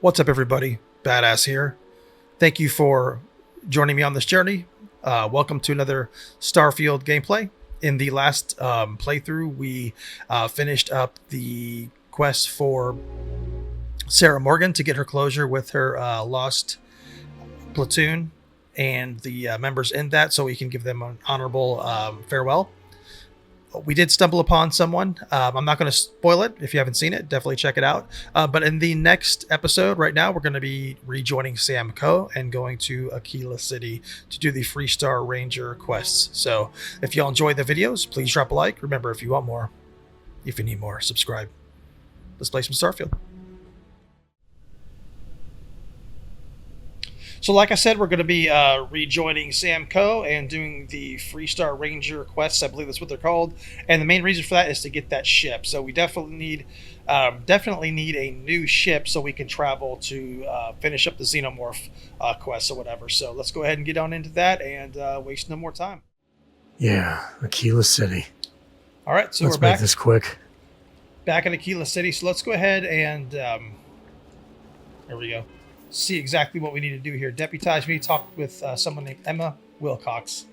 What's up, everybody? Badass here. Thank you for joining me on this journey. Welcome to another Starfield gameplay. In the last playthrough, we finished up the quest for Sarah Morgan to get her closure with her lost platoon and the members in that, so we can give them an honorable farewell. We did stumble upon someone. I'm not going to spoil it. If you haven't seen it, definitely check it out. But in the next episode, right now, we're going to be rejoining Sam Co. and going to Aquila City to do the Freestar Ranger quests. So if y'all enjoy the videos, please drop a like. Remember, if you want more, if you need more, subscribe. Let's play some Starfield. So like I said, we're going to be rejoining Sam Co. and doing the Freestar Ranger quests. I believe that's what they're called. And the main reason for that is to get that ship. So we definitely need a new ship so we can travel to finish up the Xenomorph quest or whatever. So let's go ahead and get on into that and waste no more time. Yeah, Aquila City. All right, so let's we're back. Make this quick. Back in Aquila City. So let's go ahead and there we go. See exactly what we need to do here. Deputized. We need to talk with someone named Emma Wilcox.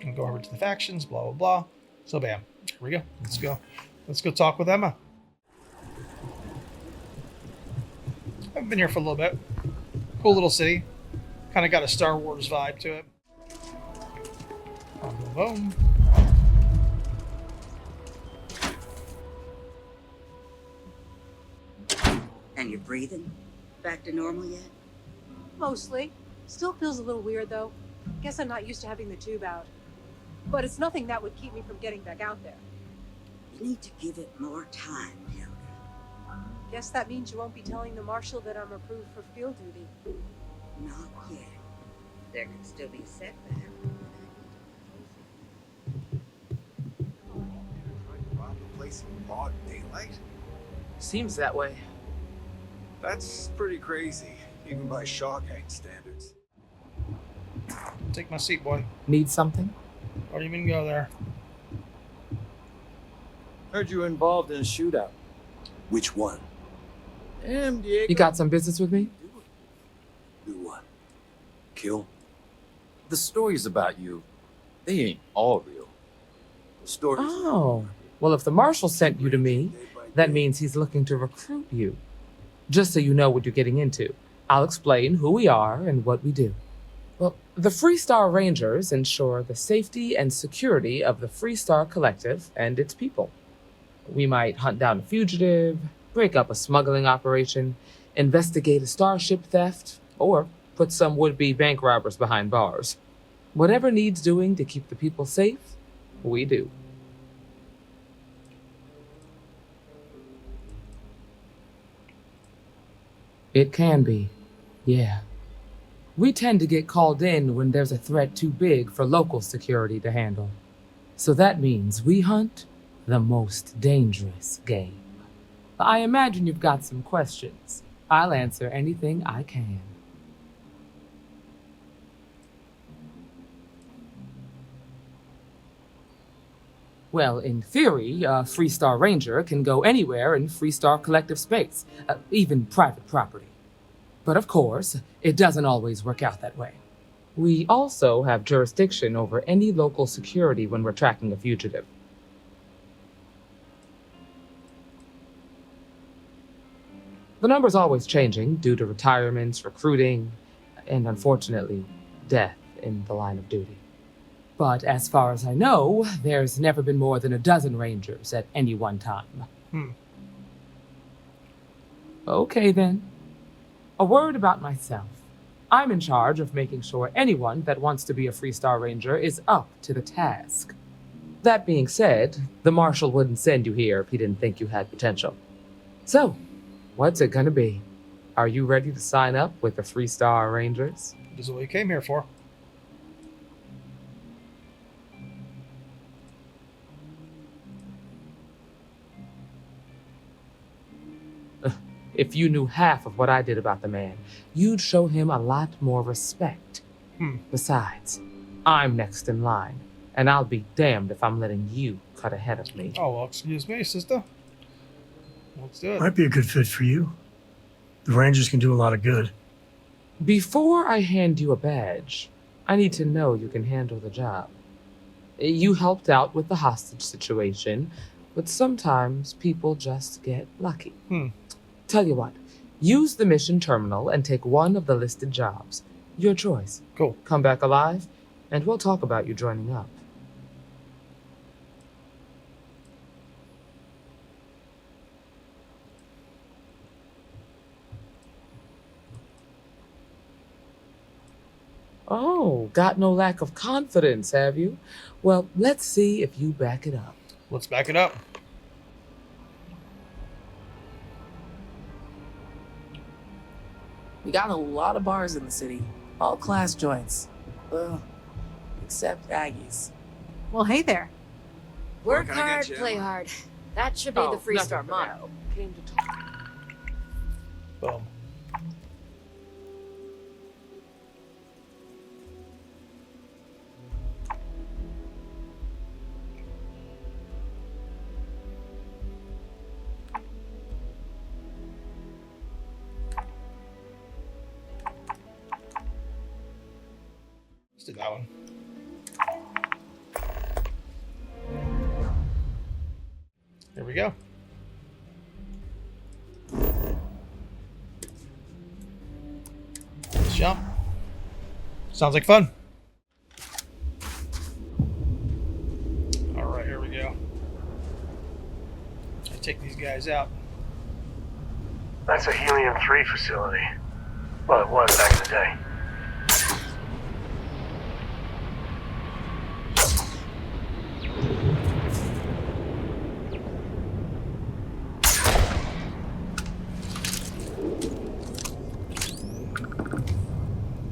And go over to the factions, blah, blah, blah. So bam. Here we go. Let's go. Let's go talk with Emma. I've been here for a little bit. Cool little city. Kind of got a Star Wars vibe to it. Boom, boom, boom. And you're breathing? Back to normal yet? Mostly. Still feels a little weird, though. Guess I'm not used to having the tube out. But it's nothing that would keep me from getting back out there. You need to give it more time, Hilda. Guess that means you won't be telling the Marshal that I'm approved for field duty. Not yet. There could still be a setback. Trying to rob the place in broad daylight? Seems that way. That's pretty crazy, even by Shawkite standards. Take my seat, boy. Need something? Or do you mean go there? Heard you were involved in a shootout. Which one? Diego. You got some business with me? Do what? Kill? The stories about you, they ain't all real. The stories. Oh. Well, if the Marshal sent you to me, that means he's looking to recruit you. Just so you know what you're getting into, I'll explain who we are and what we do. Well, the Freestar Rangers ensure the safety and security of the Freestar Collective and its people. We might hunt down a fugitive, break up a smuggling operation, investigate a starship theft, or put some would-be bank robbers behind bars. Whatever needs doing to keep the people safe, we do. It can be, yeah. We tend to get called in when there's a threat too big for local security to handle. So that means we hunt the most dangerous game. I imagine you've got some questions. I'll answer anything I can. Well, in theory, a Freestar Ranger can go anywhere in Freestar Collective space, even private property. But of course, it doesn't always work out that way. We also have jurisdiction over any local security when we're tracking a fugitive. The number's always changing due to retirements, recruiting, and unfortunately, death in the line of duty. But as far as I know, there's never been more than a dozen Rangers at any one time. Okay then. A word about myself. I'm in charge of making sure anyone that wants to be a Freestar Ranger is up to the task. That being said, the Marshal wouldn't send you here if he didn't think you had potential. So, what's it gonna be? Are you ready to sign up with the Freestar Rangers? This is what you came here for. If you knew half of what I did about the man, you'd show him a lot more respect. Besides, I'm next in line, and I'll be damned if I'm letting you cut ahead of me. Oh, well, excuse me, sister. Let's do it. Might be a good fit for you. The Rangers can do a lot of good. Before I hand you a badge, I need to know you can handle the job. You helped out with the hostage situation, but sometimes people just get lucky. Tell you what, use the mission terminal and take one of the listed jobs. Your choice. Cool. Come back alive, and we'll talk about you joining up. Oh, got no lack of confidence, have you? Well, let's see if you back it up. Let's back it up. We got a lot of bars in the city, all class joints. Well, except Aggie's. Well, hey there. Work Can I get hard, you? play hard. That should be the nothing Freestar for motto. that. Came to talk. Boom. Let's do that one. There we go. Let's jump. Sounds like fun. All right, here we go. I take these guys out. That's a helium-3 facility. Well, it was back in the day.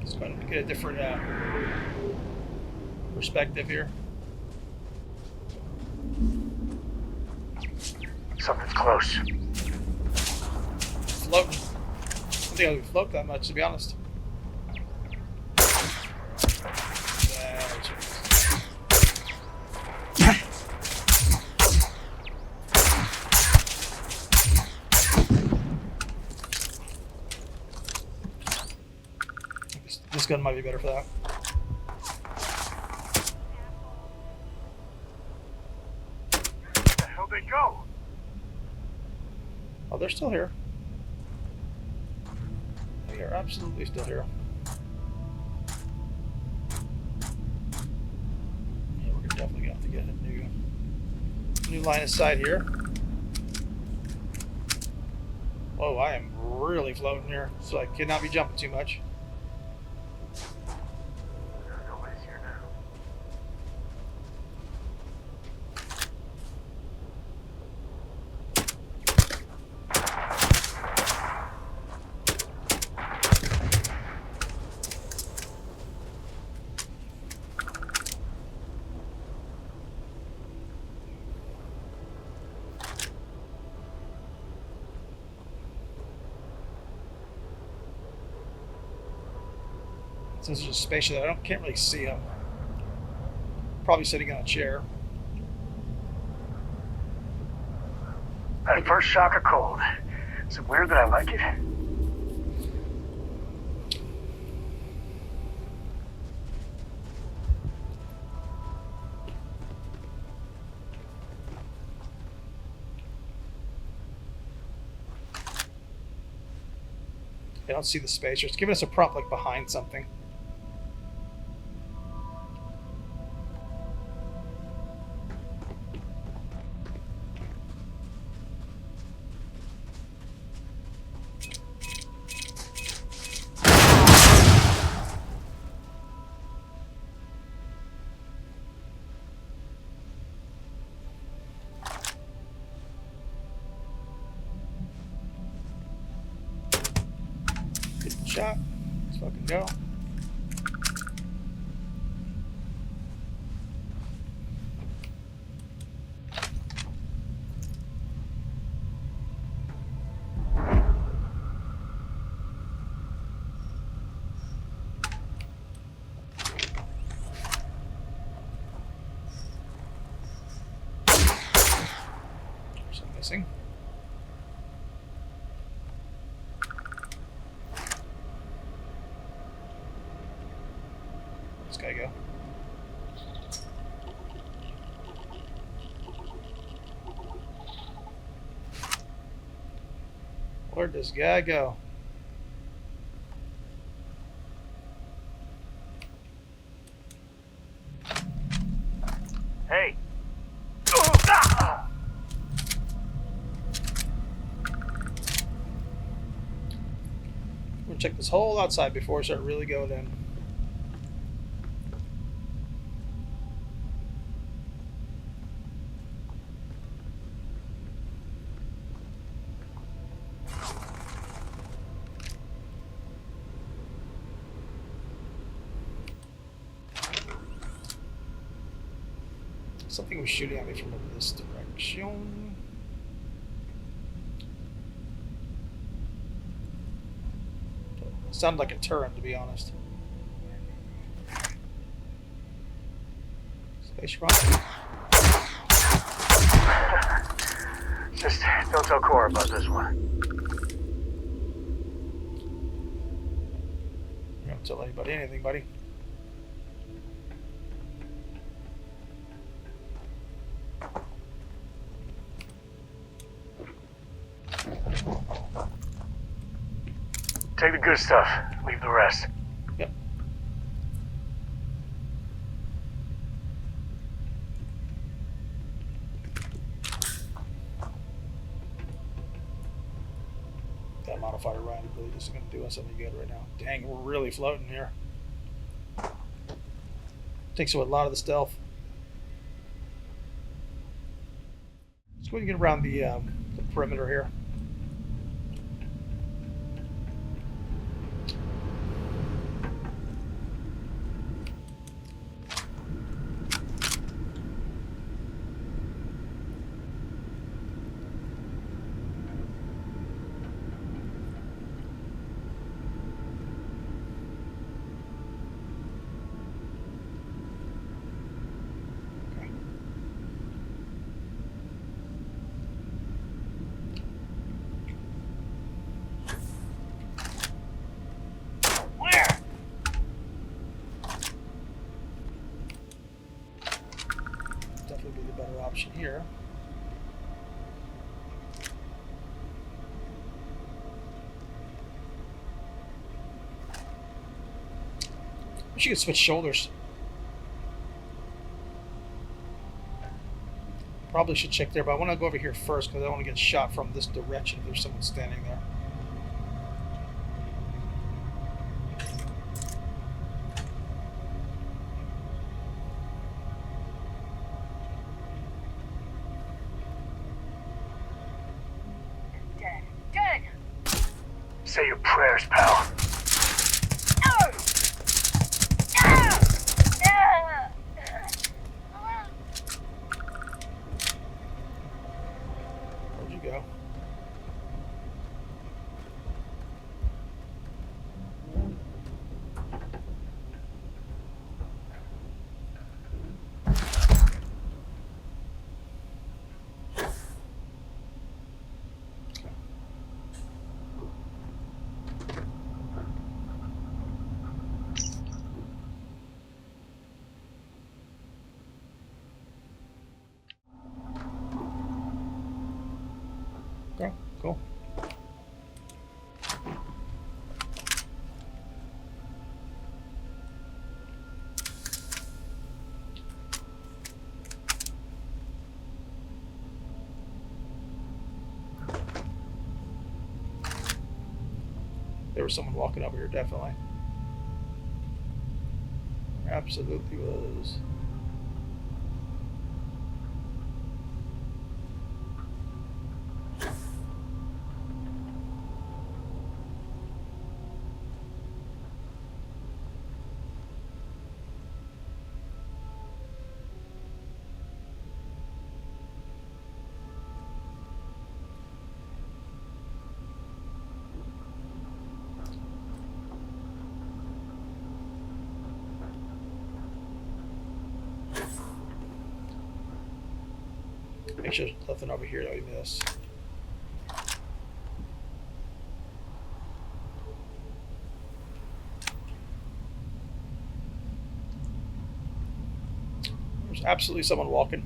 Let's go ahead and get a different perspective here. Something's close. Floating. I don't think I can float that much, to be honest. This gun might be better for that. Where the hell they go? Oh, they're still here. They are absolutely still here. Yeah, we're definitely gonna have to get a new line of sight here. Whoa, I am really floating here, so I cannot be jumping too much. Nobody's here now. Since there's a spaceship, can't really see him. Probably sitting on a chair. That first shock of cold. Is it weird that I like it? I don't see the spacer. It's giving us a prompt like behind something. Good shot. Let's fucking go. There's some missing. this guy go? Where'd this guy go? Hey. We'll check this hole outside before we start really going in. Something was shooting at me from this direction. It sounded like a turret, to be honest. Space run. Just don't tell Cora about this one. You don't tell anybody anything, buddy. Take the good stuff. Leave the rest. Yep. That modifier ride really isn't going to do us any good right now. Dang, we're really floating here. Takes away a lot of the stealth. Let's go ahead and get around the perimeter here. Definitely be the better option here. We should switch shoulders. Probably should check there, but I want to go over here first because I don't want to get shot from this direction if there's someone standing there. Say your prayers, pal. Where'd you go? Okay, cool. There was someone walking over here, definitely. Absolutely was. Make sure there's nothing over here that we miss. There's absolutely someone walking.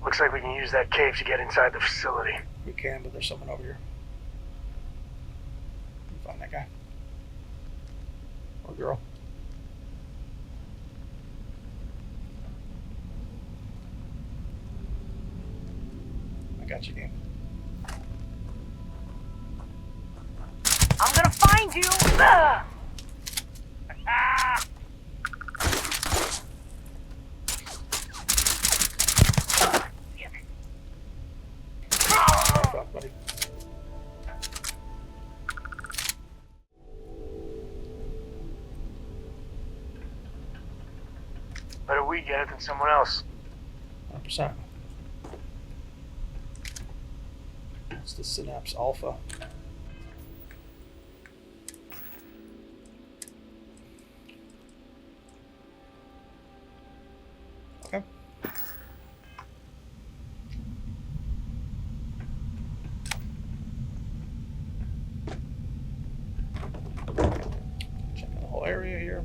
Looks like we can use that cave to get inside the facility. We can, but there's someone over here. Find that guy. Or girl. I got you, game. I'm gonna find you! Ah! Fuck, buddy. Better we get it than someone else. 100%. It's the Synapse Alpha. Okay. Checking the whole area here.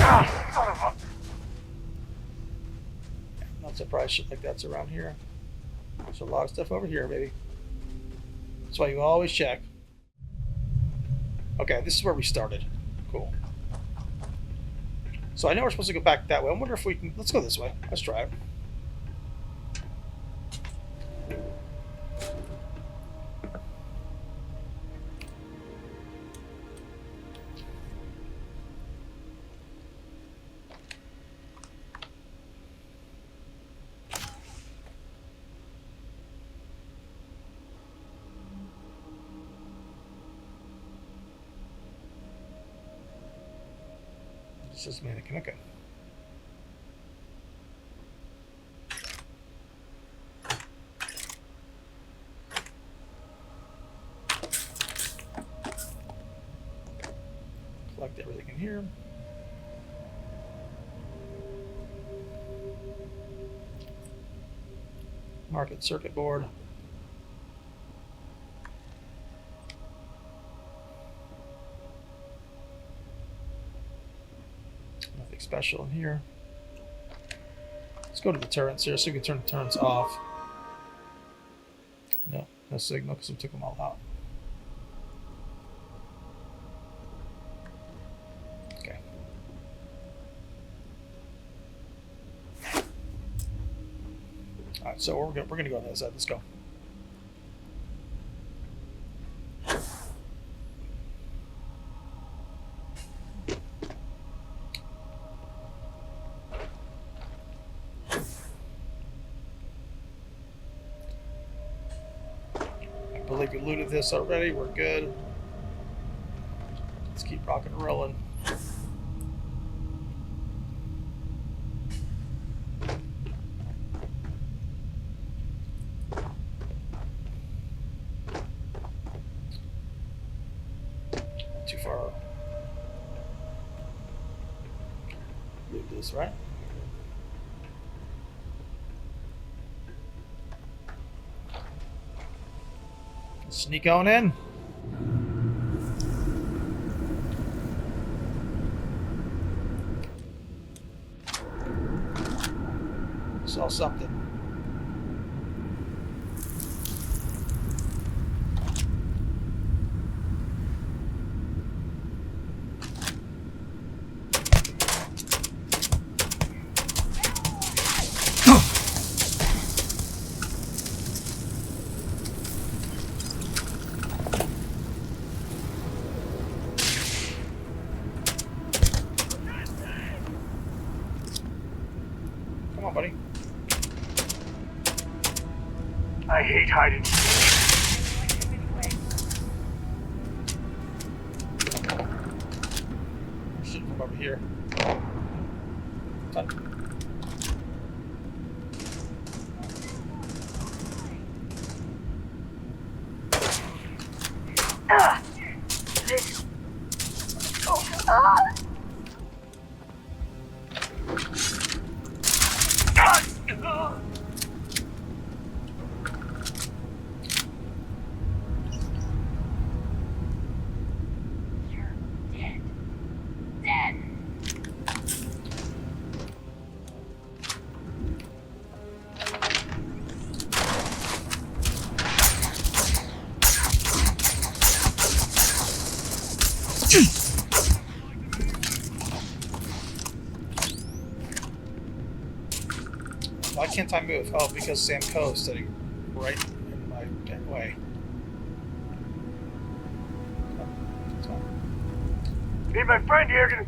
Ah, son of a... Not surprised shit like that's around here. There's a lot of stuff over here, baby. That's why you always check. Okay, this is where we started. Cool. So I know we're supposed to go back that way. I wonder if we can... Let's go this way. Let's try it. This is mannequin. Okay. Collect everything in here. Market circuit board. Nothing special in here. Let's go to the turrets here so we can turn the turrets off. No, no signal because we took them all out. Okay. All right, so we're gonna go on the other side. Let's go. I believe we looted this already. We're good. Let's keep rocking and rolling. Too far. Loot this, right? Sneak on in. Saw something. Come on, buddy. I hate hiding. Shit from over here. Touch. Ah! This. Oh, ah! Why can't I move? Oh, because Sam Coe is sitting right in my way. Oh, it's fine. Me and my friend here are gonna...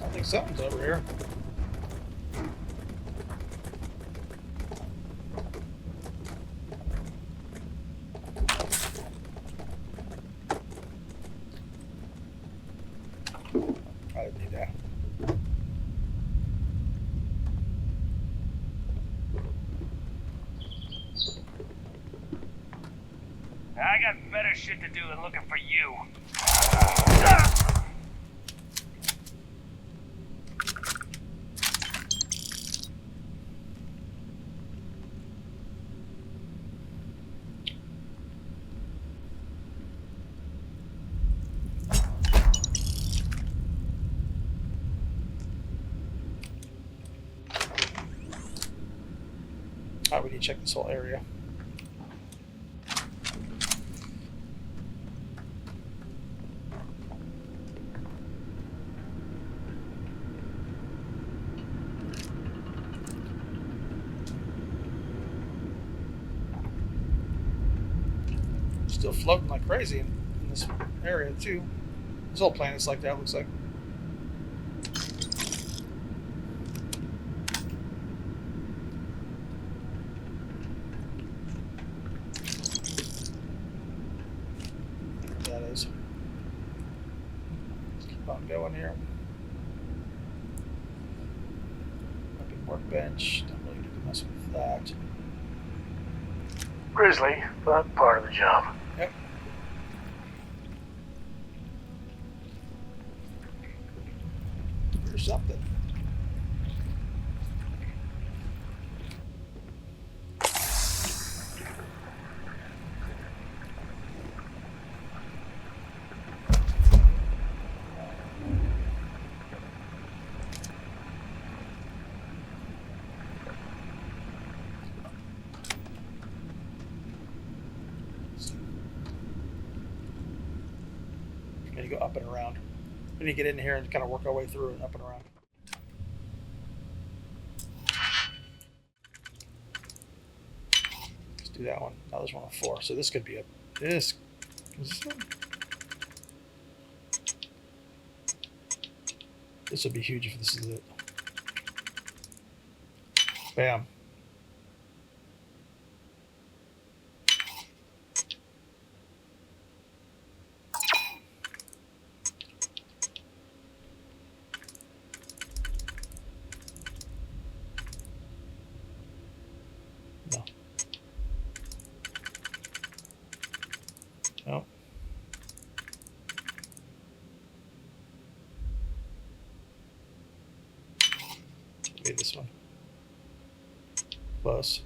I think something's over here. I didn't need that. I got better shit to do than looking for you. We need to check this whole area. Still floating like crazy in this area too. This whole planet's like that, looks like. That is. Let's keep on going here. Weapon workbench. Don't really need to mess with that. Grizzly, but part of the job. Yep. Here's something. We need to go up and around. We need to get in here and kind of work our way through and up and around. Let's do that one. Now there's one on 4. So this could be a... Is this one? This would be huge if this is it. Bam. No. No. Maybe this one. Close.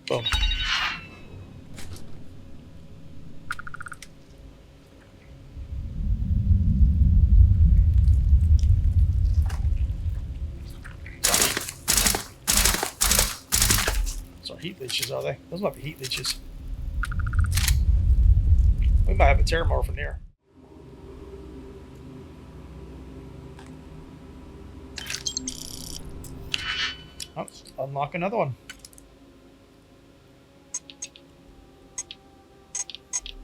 Boom. Those are heat leeches, are they? Those might be heat leeches. We might have a terramorph here. Oh, let's unlock another one.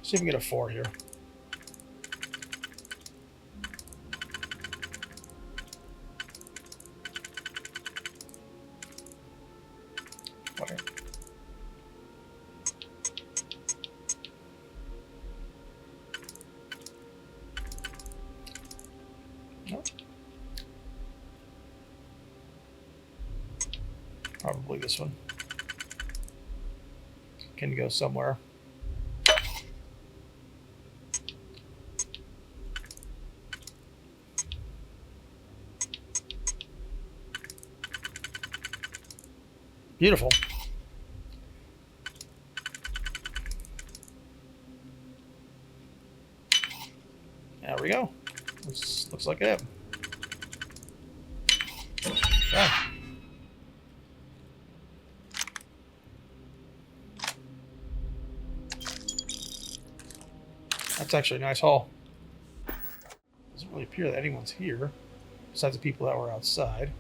See if we can get a 4 here. Okay. Nope. Probably this one. can go somewhere. Beautiful. There we go. Looks like it. Yeah. That's actually a nice haul. Doesn't really appear that anyone's here, besides the people that were outside.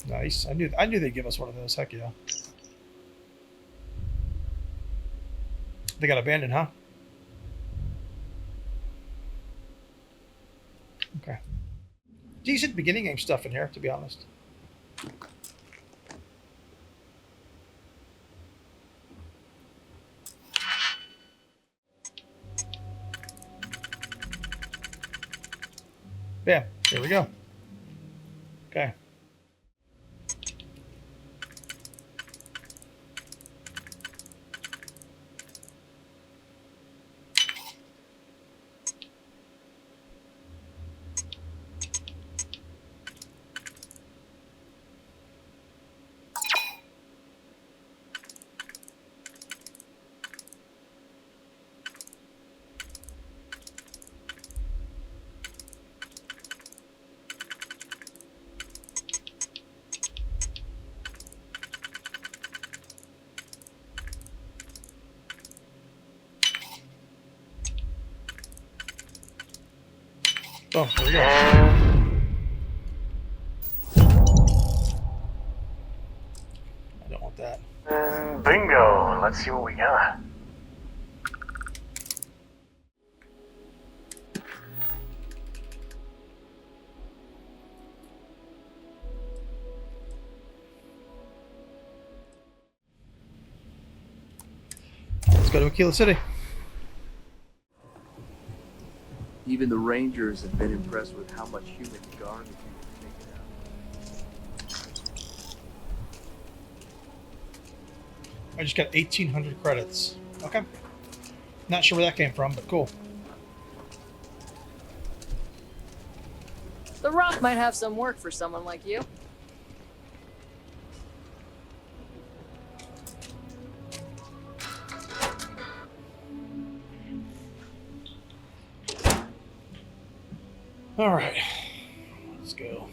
Nice. I knew they'd give us one of those. Heck yeah. They got abandoned, huh? Okay. Decent beginning game stuff in here, to be honest. Bam. Here we go. Okay. Oh, there we go. I don't want that. Bingo. Let's see what we got. Let's go to Aquila City. Even the Rangers have been impressed with how much human garbage you've taken out. I just got 1,800 credits. Okay. Not sure where that came from, but cool. The Rock might have some work for someone like you. All right. Let's go.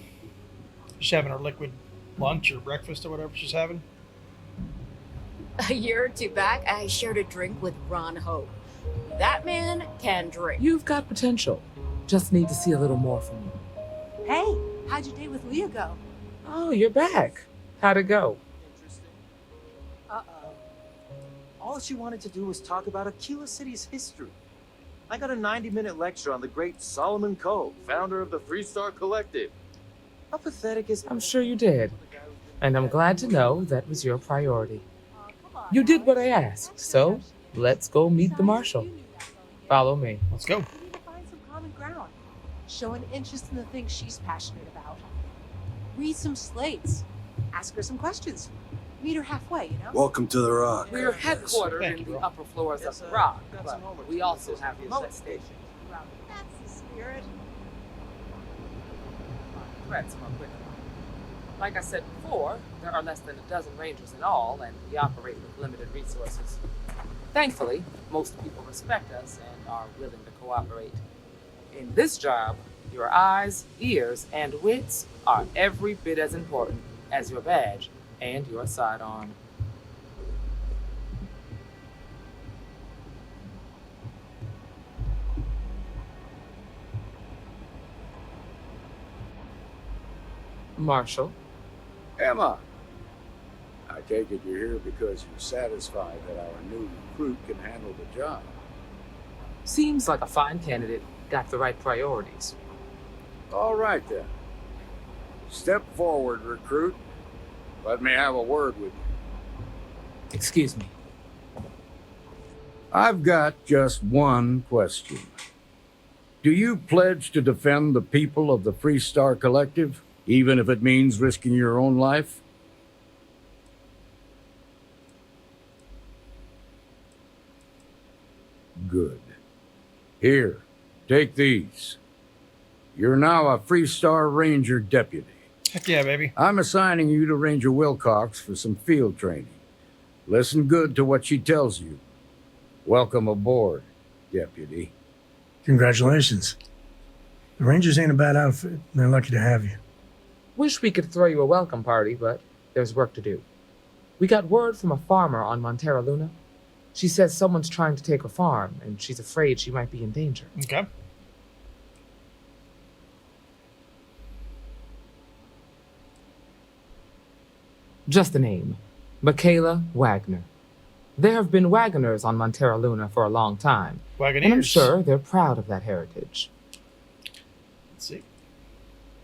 She's having her liquid lunch or breakfast or whatever she's having. A year or two back, I shared a drink with Ron Hope. That man can drink. You've got potential. Just need to see a little more from you. Hey, how'd your day with Leah go? Oh, you're back. How'd it go? Uh-oh. All she wanted to do was talk about Aquila City's history. I got a 90-minute lecture on the great Solomon Coe, founder of the Freestar Collective. How pathetic is... I'm sure you did. And I'm glad to know that was your priority. Come on, You did what I Alex. asked, so let's go meet the marshal. Follow me. Let's go. We need to find some common ground. Show an interest in the things she's passionate about. Read some slates. Ask her some questions. Meet her halfway, you know? Welcome to the Rock. We're headquartered Thank in you, the bro. upper floors Yes, of the sir. Rock, Got some but homework we to do. also This have will be a remote safe stations. That's the spirit. Threats more quickly. Like I said before, there are less than a dozen rangers in all, and we operate with limited resources. Thankfully, most people respect us and are willing to cooperate. In this job, your eyes, ears, and wits are every bit as important as your badge and your sidearm. Marshal, Emma, I take it you're here because you're satisfied that our new recruit can handle the job. seems like a fine candidate, got the right priorities. All right then. Step forward, recruit. Let me have a word with you. Excuse me. I've got just one question. Do you pledge to defend the people of the Freestar Collective, even if it means risking your own life? Good. Here, take these. You're now a Freestar Ranger deputy. Heck yeah, baby. I'm assigning you to Ranger Wilcox for some field training. Listen good to what she tells you. Welcome aboard, deputy. Congratulations. The Rangers ain't a bad outfit. They're lucky to have you. Wish we could throw you a welcome party, but there's work to do. We got word from a farmer on Montera Luna. She says someone's trying to take her farm, and she's afraid she might be in danger. Okay. Just the name. Michaela Wagner. There have been Wagoners on Montera Luna for a long time. Wagoneers. And I'm sure they're proud of that heritage. Let's see.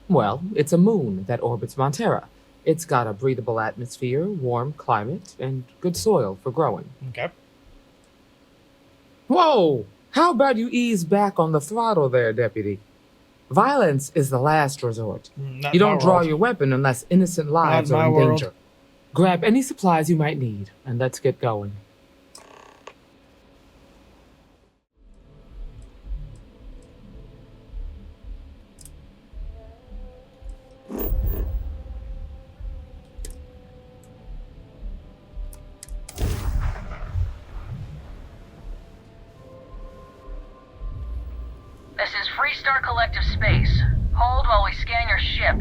Well, it's a moon that orbits Montera. It's got a breathable atmosphere, warm climate, and good soil for growing. Okay. Whoa! How about you ease back on the throttle there, Deputy? Violence is the last resort. Not You don't my draw world. your weapon unless innocent lives Not are my in world. danger. Grab any supplies you might need, and let's get going. This is Freestar Collective Space. Hold while we scan your ship.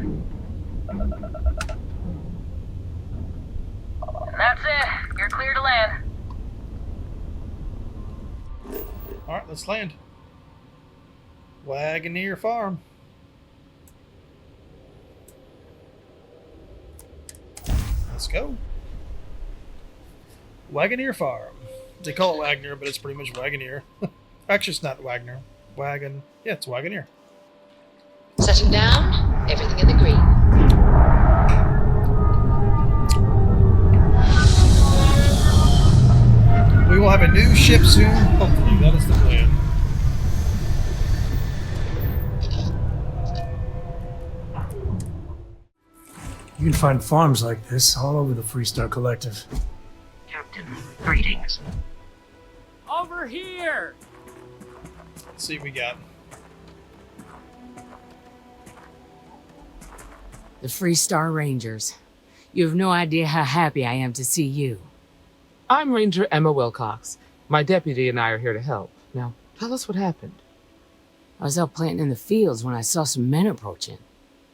And that's it. You're clear to land. Alright, let's land. Wagoneer Farm. Let's go. Wagoneer Farm. They call it Wagner, but it's pretty much Wagoneer. Actually, it's not Wagner. Wagon. Yeah, it's Wagoneer. Setting down, everything in the green. We will have a new ship soon. Hopefully, that is the plan. You can find farms like this all over the Freestar Collective. Captain, greetings. Over here! Let's see what we got. The Freestar Rangers. You have no idea how happy I am to see you. I'm Ranger Emma Wilcox. My deputy and I are here to help. Now, tell us what happened. I was out planting in the fields when I saw some men approaching.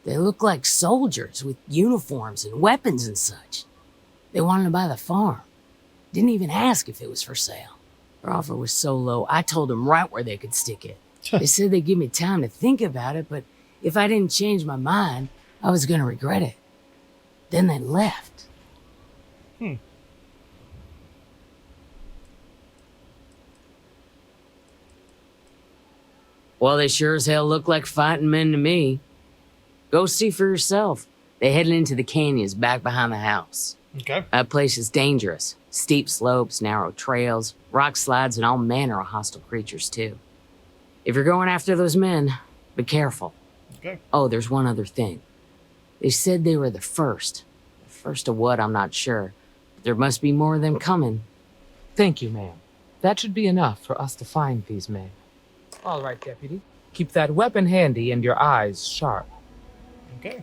They looked like soldiers with uniforms and weapons and such. They wanted to buy the farm. Didn't even ask if it was for sale. Their offer was so low, I told them right where they could stick it. They said they'd give me time to think about it, but if I didn't change my mind, I was gonna regret it. Then they left. Well, they sure as hell look like fighting men to me. Go see for yourself. They headed into the canyons back behind the house. Okay. That place is dangerous. Steep slopes, narrow trails, rock slides, and all manner of hostile creatures, too. If you're going after those men, be careful. Okay. Oh, there's one other thing. They said they were the first. The first of what, I'm not sure. But there must be more of them coming. Thank you, ma'am. That should be enough for us to find these men. All right, Deputy. Keep that weapon handy and your eyes sharp. Okay.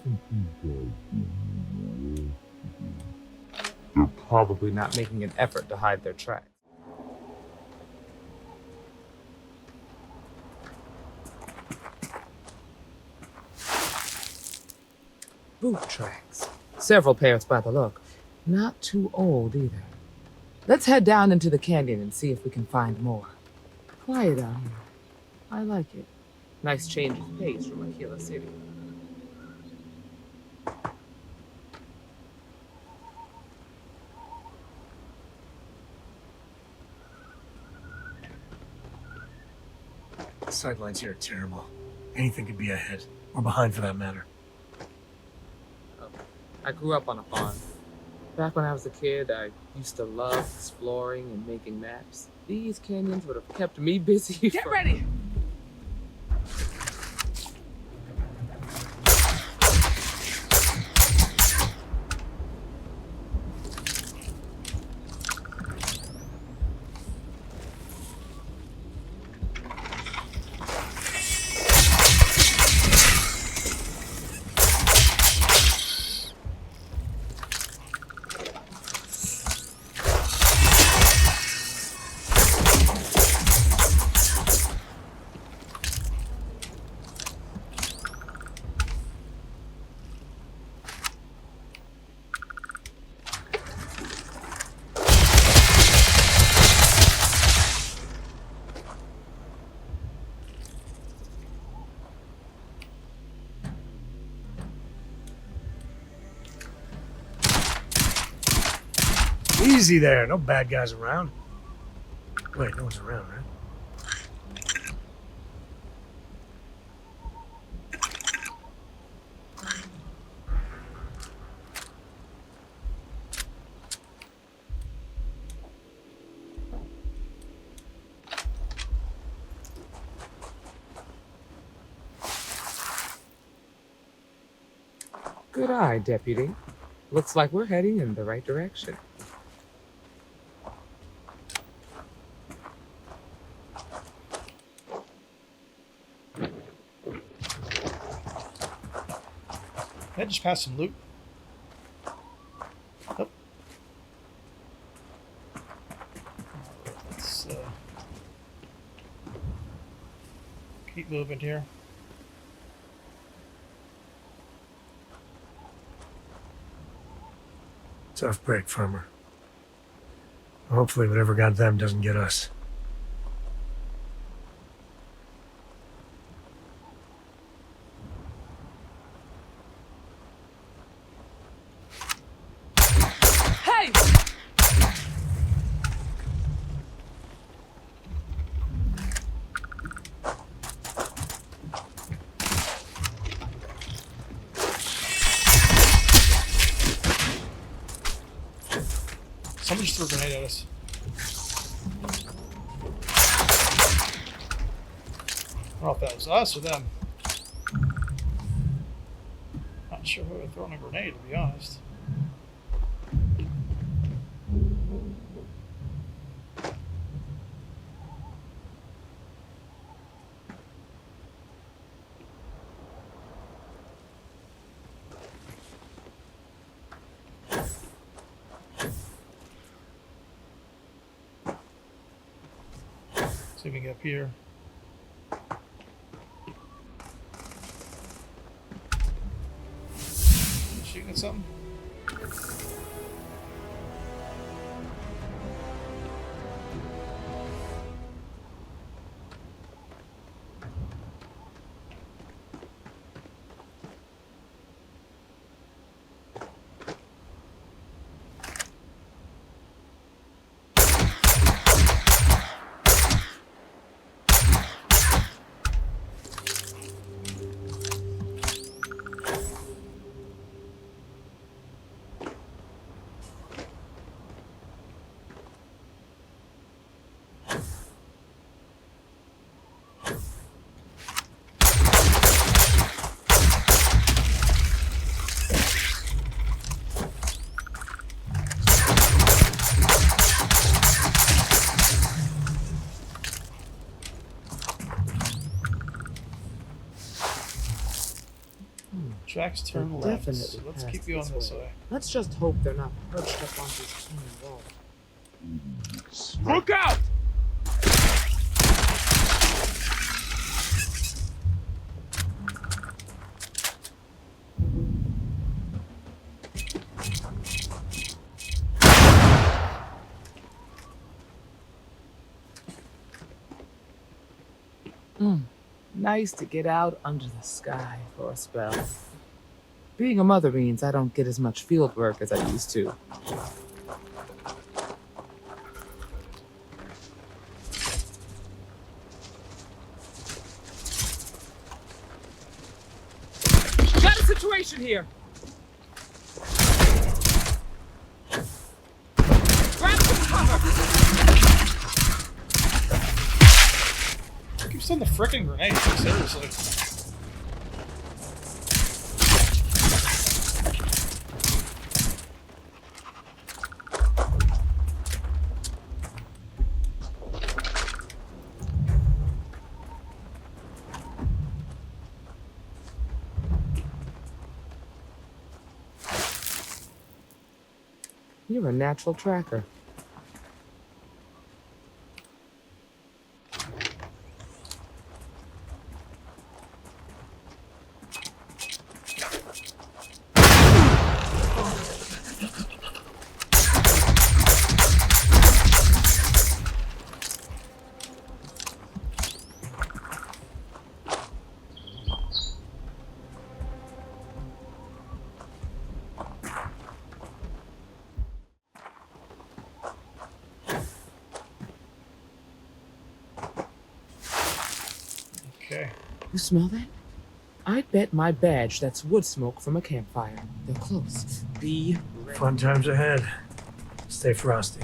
They're probably not making an effort to hide their tracks. Boot tracks. Several pairs by the look. Not too old either. Let's head down into the canyon and see if we can find more. Quiet out here. I like it. Nice change of pace from Aquila City. The sightlines here are terrible. Anything could be ahead, or behind for that matter. I grew up on a farm. Back when I was a kid, I used to love exploring and making maps. These canyons would have kept me busy. Get ready! Easy there. No bad guys around. Wait, no one's around, right? Good eye, Deputy. Looks like we're heading in the right direction. I just passed some loot. Oh. Let's keep moving here. Tough break, farmer. Hopefully whatever got them doesn't get us. Hey! Somebody just threw a grenade at us. I don't know if that was us or them. Not sure who had thrown a grenade, to be honest. See if we can get up here. Shooting at something? Tracks turn left. Definitely So let's passed keep going this way. Let's just hope they're not perched up on this tiny wall. Look out! Nice to get out under the sky for a spell. Being a mother means I don't get as much field work as I used to. Got a situation here! Grab some cover! Keep sending the frickin' grenades, seriously. You're a natural tracker. Okay. You smell that? I'd bet my badge that's wood smoke from a campfire. They're close. Be ready. Fun times ahead. Stay frosty.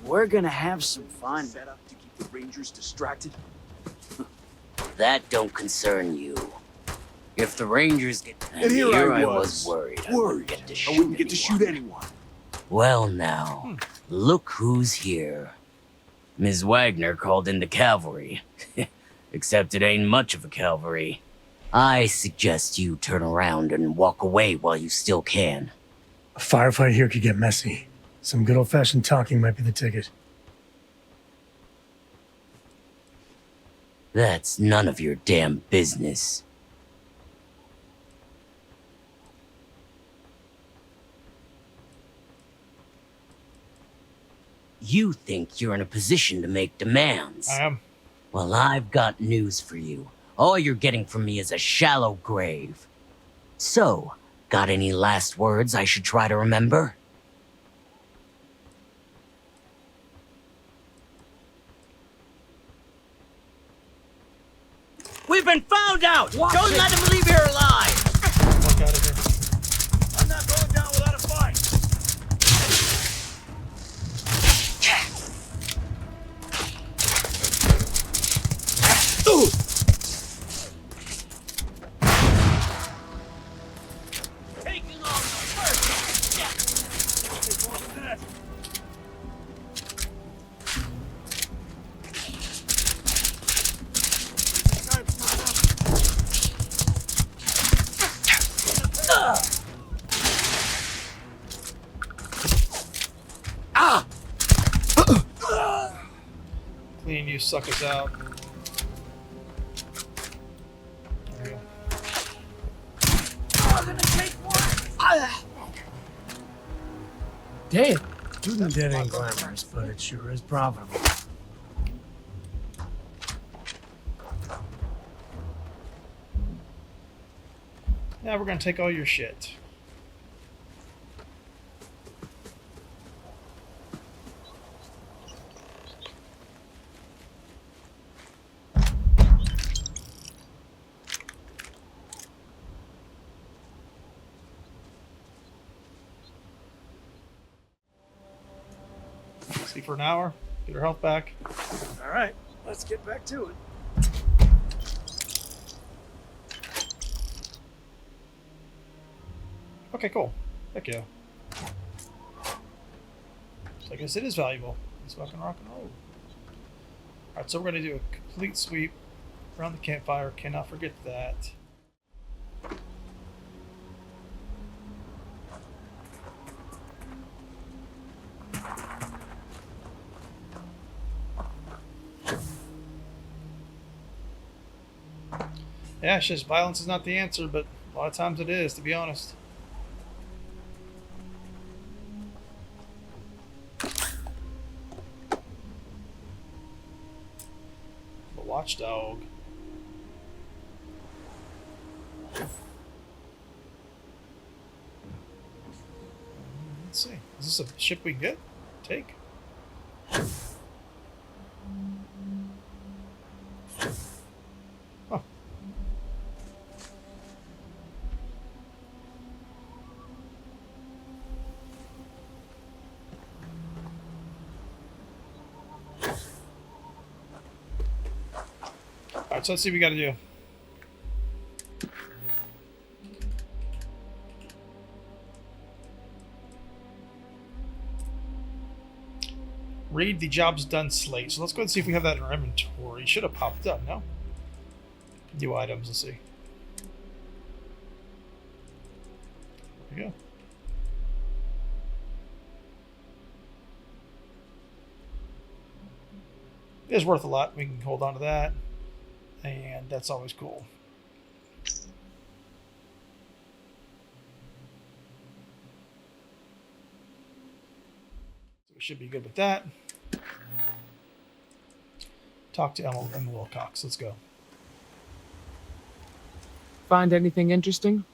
We're gonna have some fun. Set up to keep the Rangers distracted? That don't concern you. If the Rangers get... And here I was worried. I wouldn't get to shoot anyone. Well now, look who's here. Ms. Wagner called in the cavalry. Except it ain't much of a cavalry. I suggest you turn around and walk away while you still can. A firefight here could get messy. Some good old-fashioned talking might be the ticket. That's none of your damn business. You think you're in a position to make demands. I am. Well, I've got news for you. All you're getting from me is a shallow grave. So, got any last words I should try to remember? We've been found out! Don't let him leave here alive! Walk out of here. I'm not going down without a fight. Taking on the first step. Take more than that. Clean you suckers out. There we go. Damn. Shooting dead ain't glamorous, but it sure is profitable. Yeah, we're gonna take all your shit. Sleep for an hour, get her health back. All right, let's get back to it. Okay, cool. Heck yeah. So I guess it is valuable. Let's fucking rock and roll. Alright, so we're gonna do a complete sweep around the campfire. Cannot forget that. Yeah, it's just violence is not the answer, but a lot of times it is, to be honest. The watchdog. Let's see. Is this a ship we can get? Take? Huh. Alright, so let's see what we gotta do. Read the jobs done slate. So let's go and see if we have that in our inventory. Should have popped up, no? New items, let's see. There we go. It is worth a lot. We can hold on to that. And that's always cool. So we should be good with that. talk to Emma Wilcox. Let's go. Find anything interesting?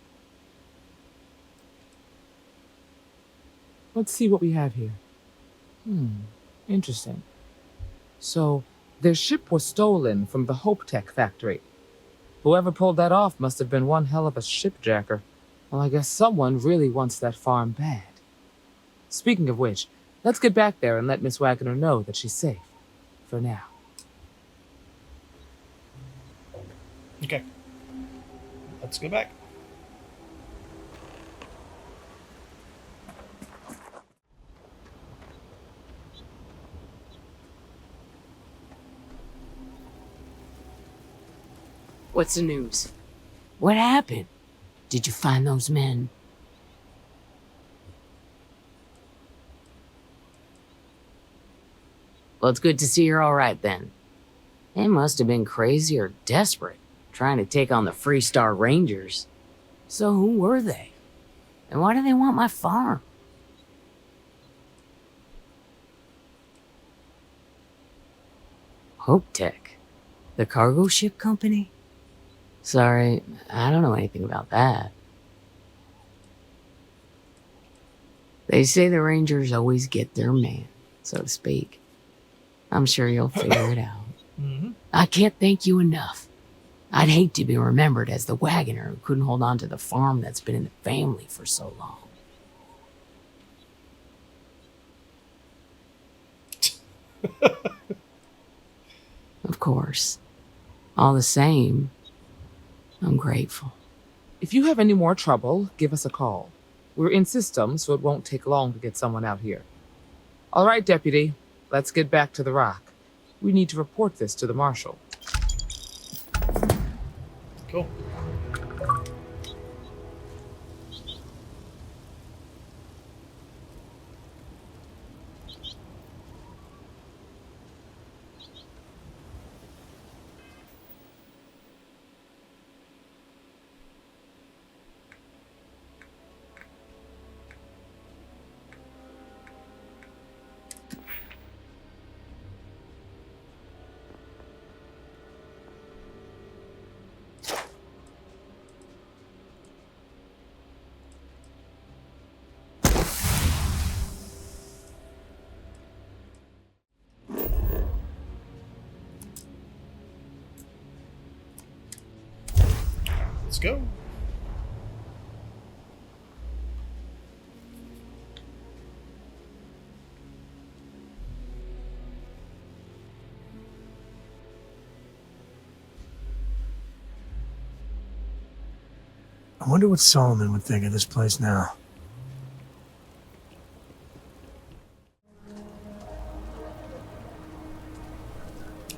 Let's see what we have here. Interesting. So, their ship was stolen from the Hope Tech factory. Whoever pulled that off must have been one hell of a shipjacker. Well, I guess someone really wants that farm bad. Speaking of which, let's get back there and let Miss Wagner know that she's safe. For now. Okay. Let's go back. What's the news? What happened? Did you find those men? Well, it's good to see you're all right then. They must have been crazy or desperate, trying to take on the Freestar Rangers. So who were they? And why do they want my farm? Hope Tech? The cargo ship company? Sorry, I don't know anything about that. They say the Rangers always get their man, so to speak. I'm sure you'll figure it out. I can't thank you enough. I'd hate to be remembered as the wagoner who couldn't hold on to the farm that's been in the family for so long. Of course. All the same, I'm grateful. If you have any more trouble, give us a call. We're in system, so it won't take long to get someone out here. All right, Deputy. Let's get back to the rock. We need to report this to the Marshal. Cool. Let's go. I wonder what Solomon would think of this place now.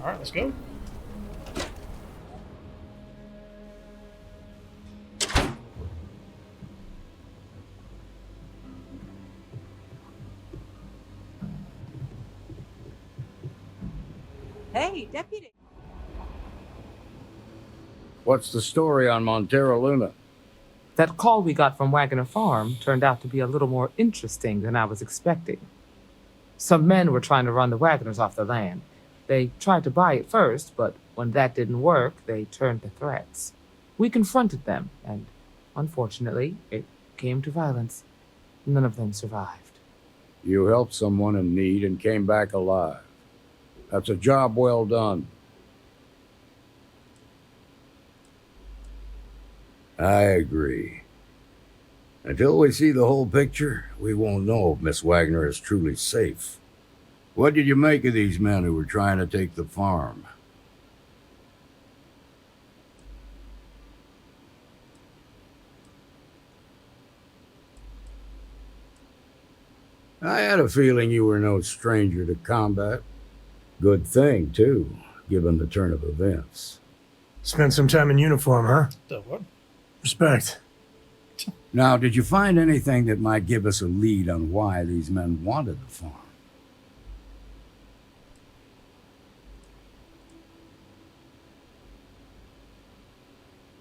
All right, let's go. Hey, Deputy. What's the story on Montero Luna? That call we got from Wagner Farm turned out to be a little more interesting than I was expecting. Some men were trying to run the Wagners off the land. They tried to buy it first, but when that didn't work, they turned to threats. We confronted them, and unfortunately, it came to violence. None of them survived. You helped someone in need and came back alive. That's a job well done. I agree. Until we see the whole picture, we won't know if Miss Wagner is truly safe. What did you make of these men who were trying to take the farm? I had a feeling you were no stranger to combat. Good thing, too, given the turn of events. Spent some time in uniform, huh? The what? Respect. Now, did you find anything that might give us a lead on why these men wanted the farm?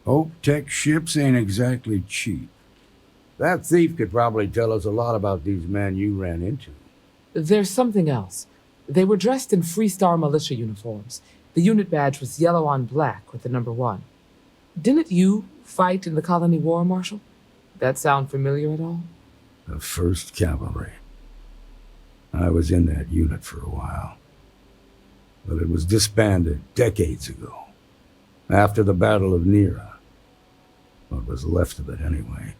Hope Tech ships ain't exactly cheap. That thief could probably tell us a lot about these men you ran into. There's something else. They were dressed in Freestar militia uniforms, The unit badge was yellow on black with the number 1. Didn't you fight in the Colony War, Marshal? That sound familiar at all? The 1st Cavalry. I was in that unit for a while. But it was disbanded decades ago. After the Battle of Nera. What was left of it, anyway.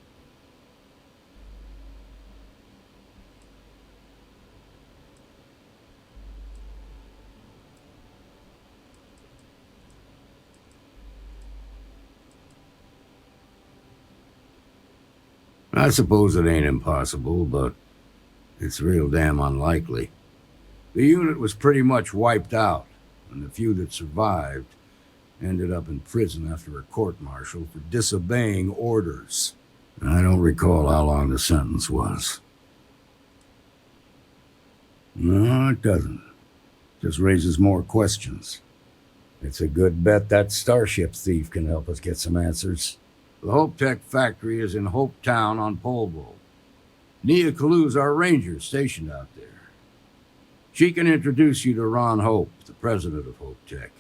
I suppose it ain't impossible, but it's real damn unlikely. The unit was pretty much wiped out, and the few that survived ended up in prison after a court-martial for disobeying orders. I don't recall how long the sentence was. No, it doesn't. Just raises more questions. It's a good bet that starship thief can help us get some answers. The Hope Tech factory is in Hope Town on Polvo. Nia Kalu's our ranger stationed out there. She can introduce you to Ron Hope, the president of Hope Tech.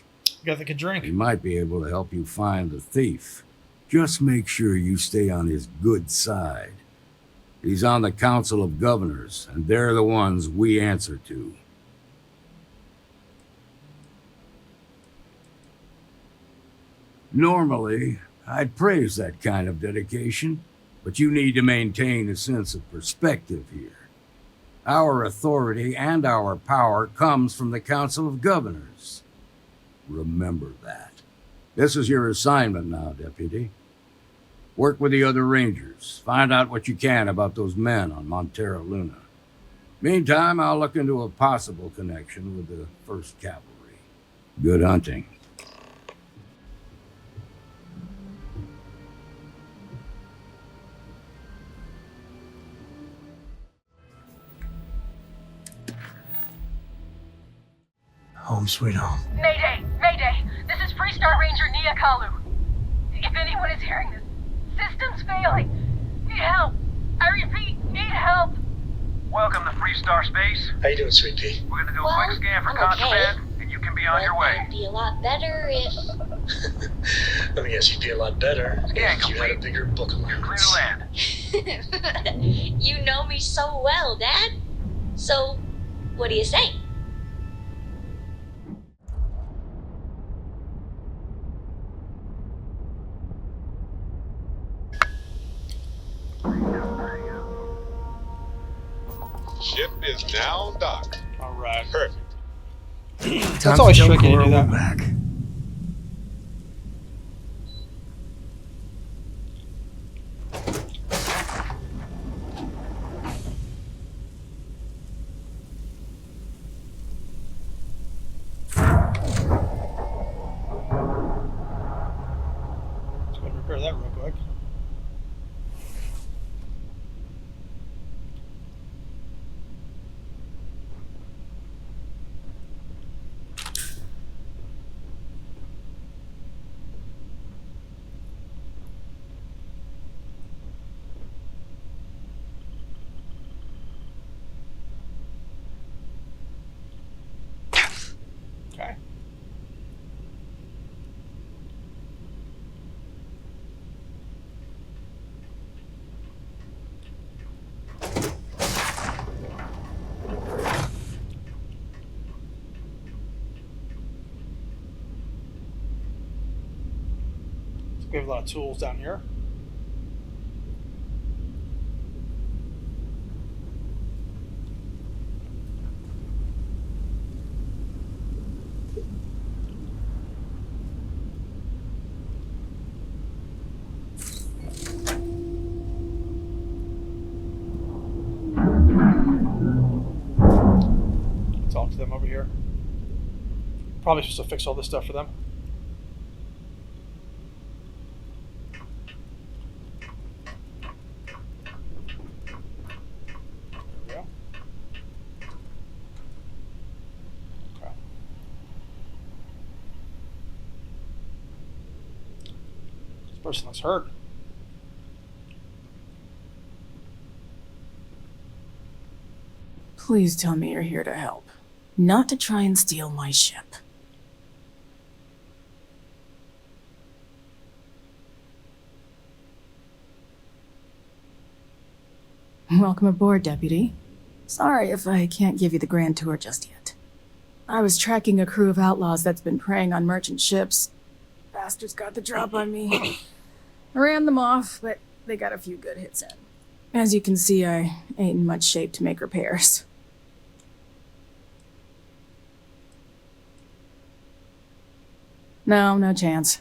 Got the drink. He might be able to help you find the thief. Just make sure you stay on his good side. He's on the Council of Governors, and they're the ones we answer to. Normally, I'd praise that kind of dedication, but you need to maintain a sense of perspective here. Our authority and our power comes from the Council of Governors. Remember that. This is your assignment now, Deputy. Work with the other Rangers. Find out what you can about those men on Montera Luna. Meantime, I'll look into a possible connection with the 1st Cavalry. Good hunting. Home sweet home. Mayday! Mayday! This is Freestar Ranger Nia Kalu. If anyone is hearing this, system's failing. Need help. I repeat, need help. Welcome to Freestar Space. How you doing, Sweet Pea? We're gonna do Well, a quick scan for I'm contraband, and you can be on your way. It'd be a lot better if... Let me guess, you'd be a lot better Scan if you had a bigger book allowance. Clear to land. You know me so well, Dad. So, what do you say? Ship is now docked. All right. Perfect. That's always tricky to do that. Back. Let's go and repair that real quick. Okay. So we have a lot of tools down here. Talk to them over here. Probably supposed to fix all this stuff for them. There we go. Okay. This person looks hurt. Please tell me you're here to help, not to try and steal my ship. Welcome aboard, Deputy. Sorry if I can't give you the grand tour just yet. I was tracking a crew of outlaws that's been preying on merchant ships. Bastards got the drop on me. I ran them off, but they got a few good hits in. As you can see, I ain't in much shape to make repairs. No chance.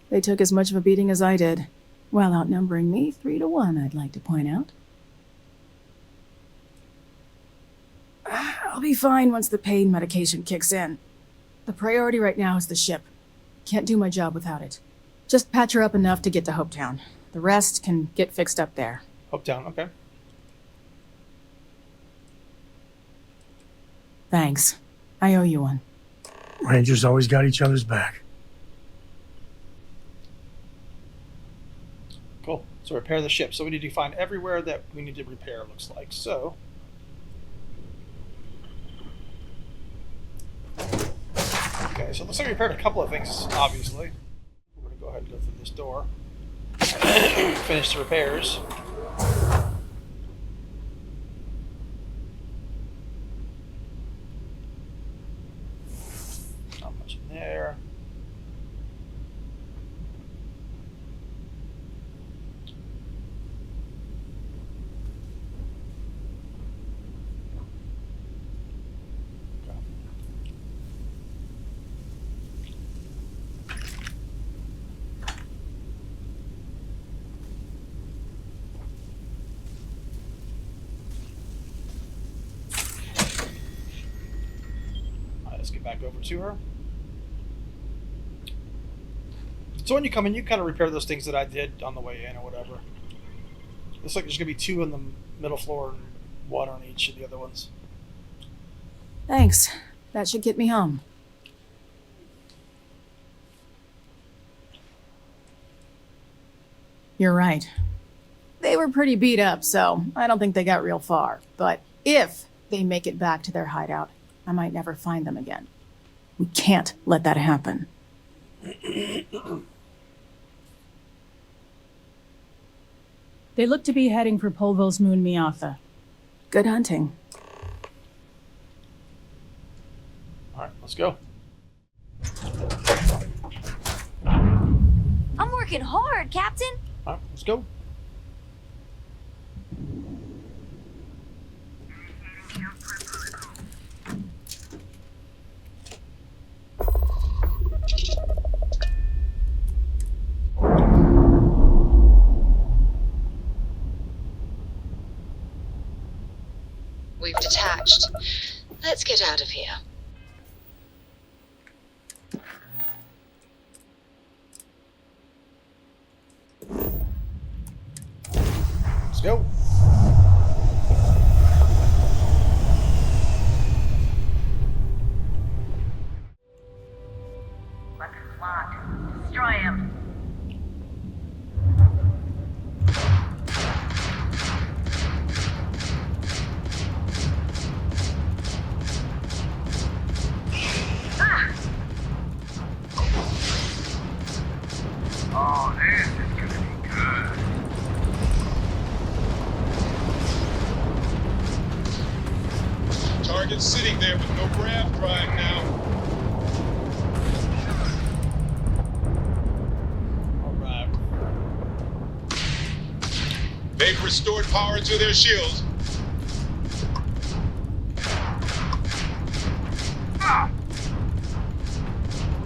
They took as much of a beating as I did, while outnumbering me 3-1, I'd like to point out. I'll be fine once the pain medication kicks in. The priority right now is the ship. Can't do my job without it. Just patch her up enough to get to Hopetown. The rest can get fixed up there. Hopetown, okay. Thanks. I owe you one. Rangers always got each other's back. Cool. So repair the ship. So we need to find everywhere that we need to repair, it looks like. So... Okay, so it looks like we repaired a couple of things, obviously. We're going to go ahead and go through this door. Finish the repairs. Not much in there. Let's get back over to her. So when you come in, you kind of repair those things that I did on the way in or whatever. Looks like there's going to be 2 on the middle floor and 1 on each of the other ones. Thanks. That should get me home. You're right. They were pretty beat up, so I don't think they got real far. But if they make it back to their hideout, I might never find them again. We can't let that happen. They look to be heading for Polvo's moon Miatha. Good hunting. All right, let's go. I'm working hard, Captain. All right, let's go. We've detached. Let's get out of here. Let's go. Weapons locked. Destroy him. Oh, this is gonna be good. Target's sitting there with no grav drive now. Alright. They've restored power to their shields.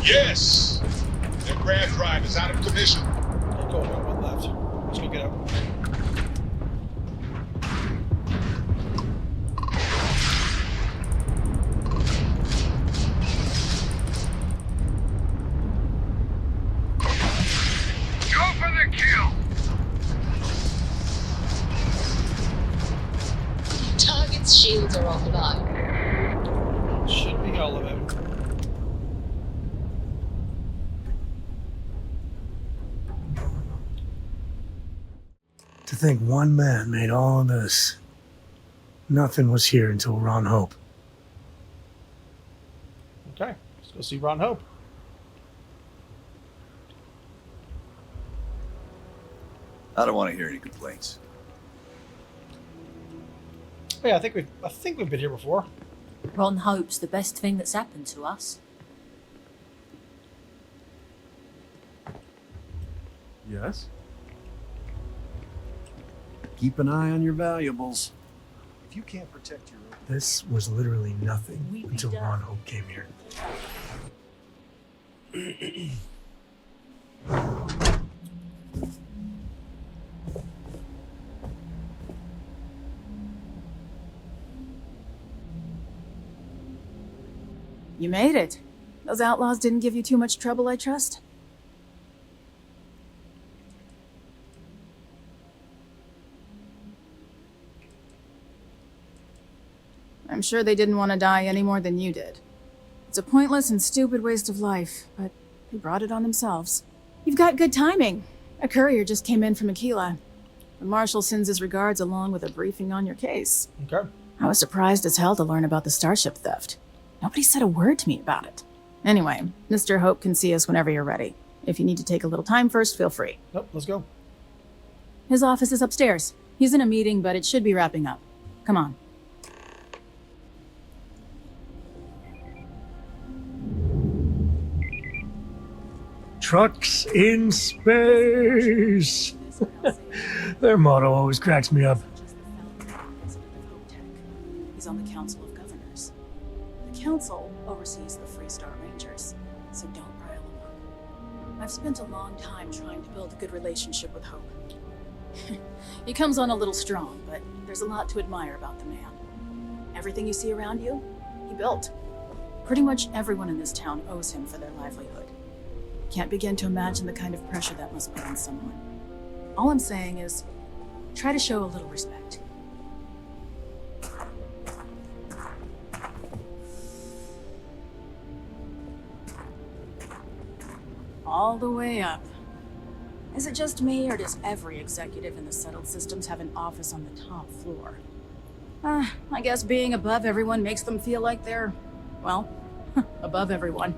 Yes! Their grav drive is out of commission. Okay, go, one left. Let's go get up. Go for the kill! Target's shields are offline. Should be all of it. To think one man made all of this. Nothing was here until Ron Hope. Okay, let's go see Ron Hope. I don't want to hear any complaints. Oh, yeah, I think we've been here before. Ron Hope's the best thing that's happened to us. Yes? Keep an eye on your valuables. If you can't protect your own... This was literally nothing until Ron Hope came here. You made it. Those outlaws didn't give you too much trouble, I trust? I'm sure they didn't want to die any more than you did. It's a pointless and stupid waste of life, but they brought it on themselves. You've got good timing. A courier just came in from Aquila. The Marshal sends his regards along with a briefing on your case. Okay. I was surprised as hell to learn about the starship theft. Nobody said a word to me about it. Anyway, Mr. Hope can see us whenever you're ready. If you need to take a little time first, feel free. Nope, let's go. His office is upstairs. He's in a meeting, but it should be wrapping up. Come on. Trucks in space. Their motto always cracks me up. He's on the Council of Governors. The Council oversees the Freestar Rangers, so don't rile him up. I've spent a long time trying to build a good relationship with Hope. He comes on a little strong, but there's a lot to admire about the man. Everything you see around you, he built. Pretty much everyone in this town owes him for their livelihood. Can't begin to imagine the kind of pressure that must put on someone. All I'm saying is, try to show a little respect. All the way up. Is it just me, or does every executive in the settled systems have an office on the top floor? I guess being above everyone makes them feel like they're, well, above everyone.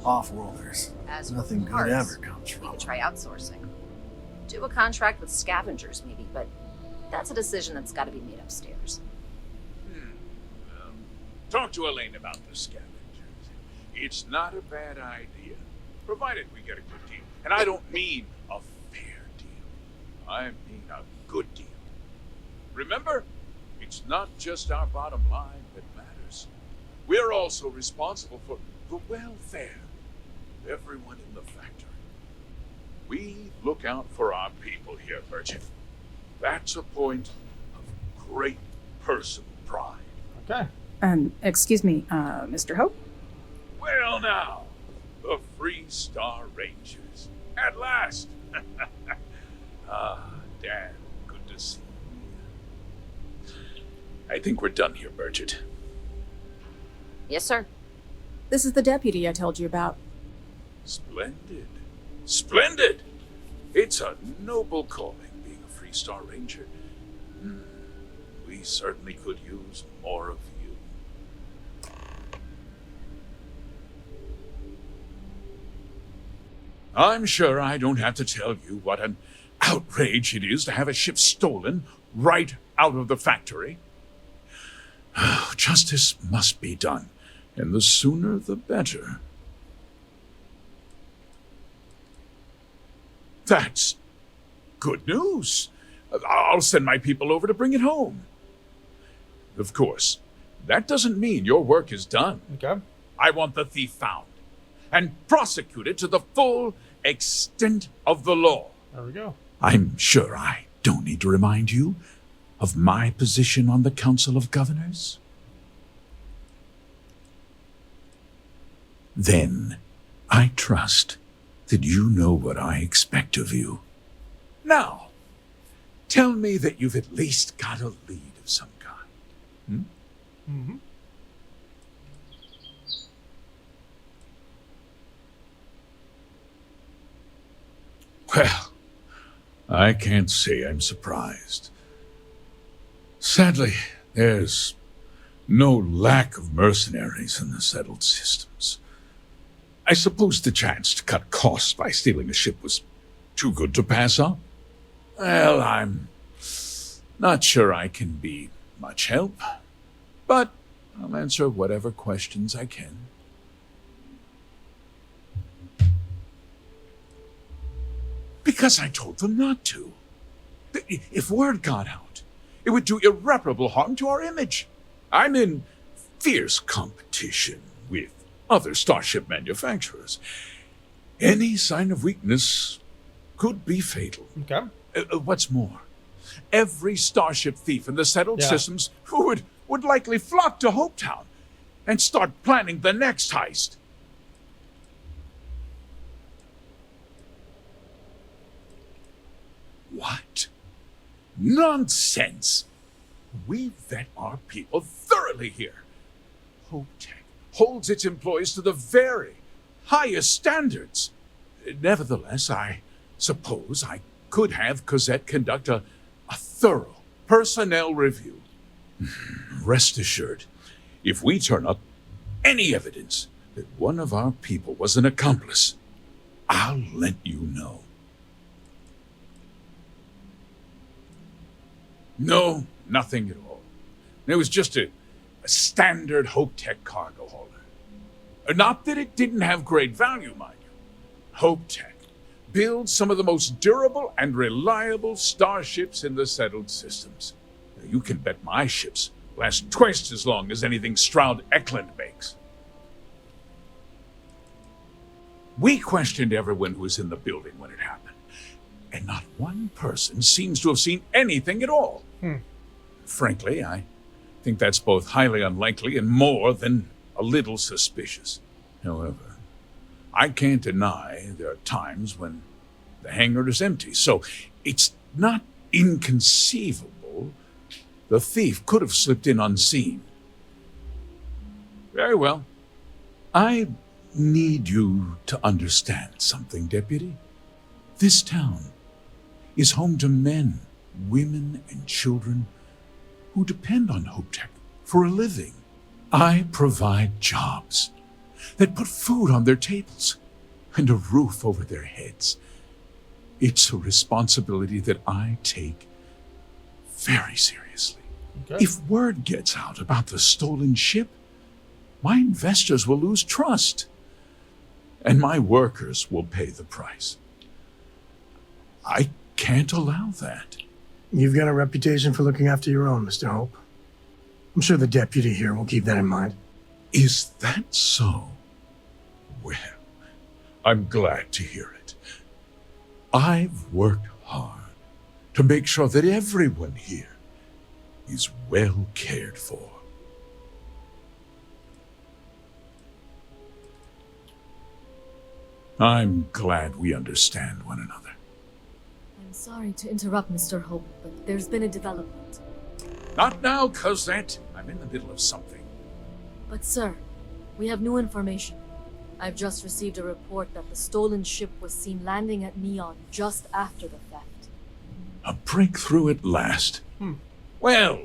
Off-worlders. As Nothing for good parts, ever comes we from could them. try outsourcing. Do a contract with scavengers, maybe, but that's a decision that's got to be made upstairs. Talk to Elaine about the scavengers. It's not a bad idea, provided we get a good deal. And I don't mean a fair deal. I mean a good deal. Remember, it's not just our bottom line that matters. We're also responsible for the welfare of everyone in the factory. We look out for our people here, Merchant. That's a point of great personal pride. Okay. Excuse me, Mr. Hope? Well now, the Freestar Rangers. At last! Dan, good to see you. I think we're done here, Merchant. Yes, sir. This is the deputy I told you about. Splendid. Splendid! It's a noble calling, being a Freestar Ranger. We certainly could use more of you. I'm sure I don't have to tell you what an outrage it is to have a ship stolen right out of the factory. Justice must be done, and the sooner the better. That's good news. I'll send my people over to bring it home. Of course, that doesn't mean your work is done. Okay. I want the thief found and prosecuted to the full extent of the law. There we go. I'm sure I don't need to remind you of my position on the Council of Governors. Then I trust that you know what I expect of you. Now, tell me that you've at least got a lead of some kind. Mm-hmm. Well, I can't say I'm surprised. Sadly, there's no lack of mercenaries in the settled systems. I suppose the chance to cut costs by stealing a ship was too good to pass up. Well, I'm not sure I can be much help, but I'll answer whatever questions I can. Because I told them not to. If word got out, it would do irreparable harm to our image. I'm in fierce competition with other starship manufacturers. Any sign of weakness could be fatal. Okay. What's more, every starship thief in the settled systems would likely flock to Hopetown and start planning the next heist. What? Nonsense! We vet our people thoroughly here. Hopetech holds its employees to the very highest standards. Nevertheless, I suppose I could have Cosette conduct a thorough personnel review. Rest assured, if we turn up any evidence that one of our people was an accomplice, I'll let you know. No, nothing at all. It was just a standard Hopetech cargo hauler. Not that it didn't have great value, mind you. Hopetech builds some of the most durable and reliable starships in the settled systems. You can bet my ships last twice as long as anything Stroud Eklund makes. We questioned everyone who was in the building when it happened, and not one person seems to have seen anything at all. Frankly, I think that's both highly unlikely and more than a little suspicious. However, I can't deny there are times when the hangar is empty, so it's not inconceivable the thief could have slipped in unseen. Very well. I need you to understand something, Deputy. This town is home to men, women, and children who depend on Hopetech for a living. I provide jobs that put food on their tables and a roof over their heads. It's a responsibility that I take very seriously. Okay. If word gets out about the stolen ship, my investors will lose trust, and my workers will pay the price. I can't allow that. You've got a reputation for looking after your own, Mr. Hope. I'm sure the deputy here will keep that in mind. Is that so? Well, I'm glad to hear it. I've worked hard to make sure that everyone here is well cared for. I'm glad we understand one another. I'm sorry to interrupt, Mr. Hope, but there's been a development. Not now, Cosette. I'm in the middle of something. But sir, we have new information. I've just received a report that the stolen ship was seen landing at Neon just after the theft. A breakthrough at last. Well,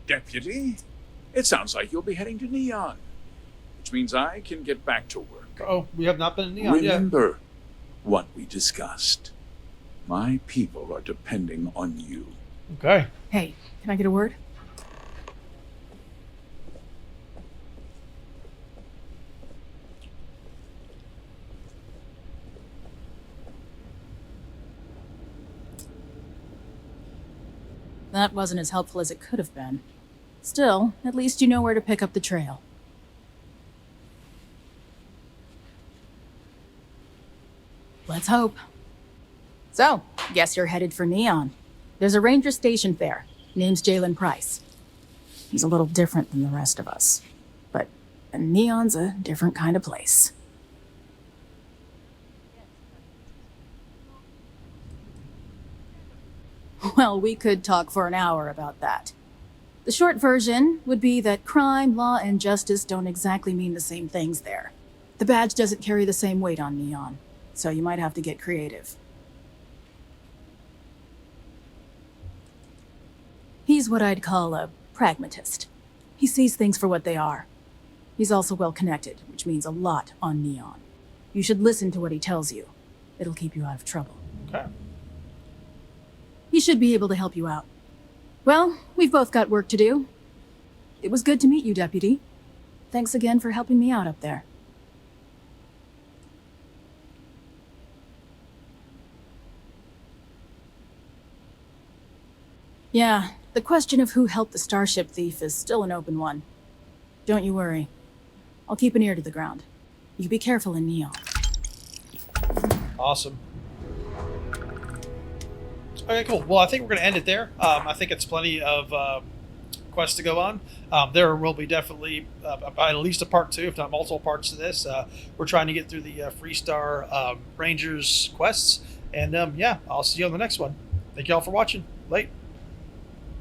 Deputy, it sounds like you'll be heading to Neon, which means I can get back to work. Oh, we have not been in Neon yet. Remember what we discussed. My people are depending on you. Okay. Hey, can I get a word? That wasn't as helpful as it could have been. Still, at least you know where to pick up the trail. Let's hope. So, guess you're headed for Neon. There's a ranger stationed there. Name's Jalen Price. He's a little different than the rest of us. But Neon's a different kind of place. Well, we could talk for an hour about that. The short version would be that crime, law, and justice don't exactly mean the same things there. The badge doesn't carry the same weight on Neon, so you might have to get creative. He's what I'd call a pragmatist. He sees things for what they are. He's also well connected, which means a lot on Neon. You should listen to what he tells you. It'll keep you out of trouble. Okay. He should be able to help you out. Well, we've both got work to do. It was good to meet you, Deputy. Thanks again for helping me out up there. Yeah, the question of who helped the Starship thief is still an open one. Don't you worry. I'll keep an ear to the ground. You be careful in Neon. Awesome. Okay, cool. Well, I think we're going to end it there. I think it's plenty of quests to go on. There will be definitely at least a part 2, if not multiple parts to this. We're trying to get through the Freestar Rangers quests. And yeah, I'll see you on the next one. Thank you all for watching. Late.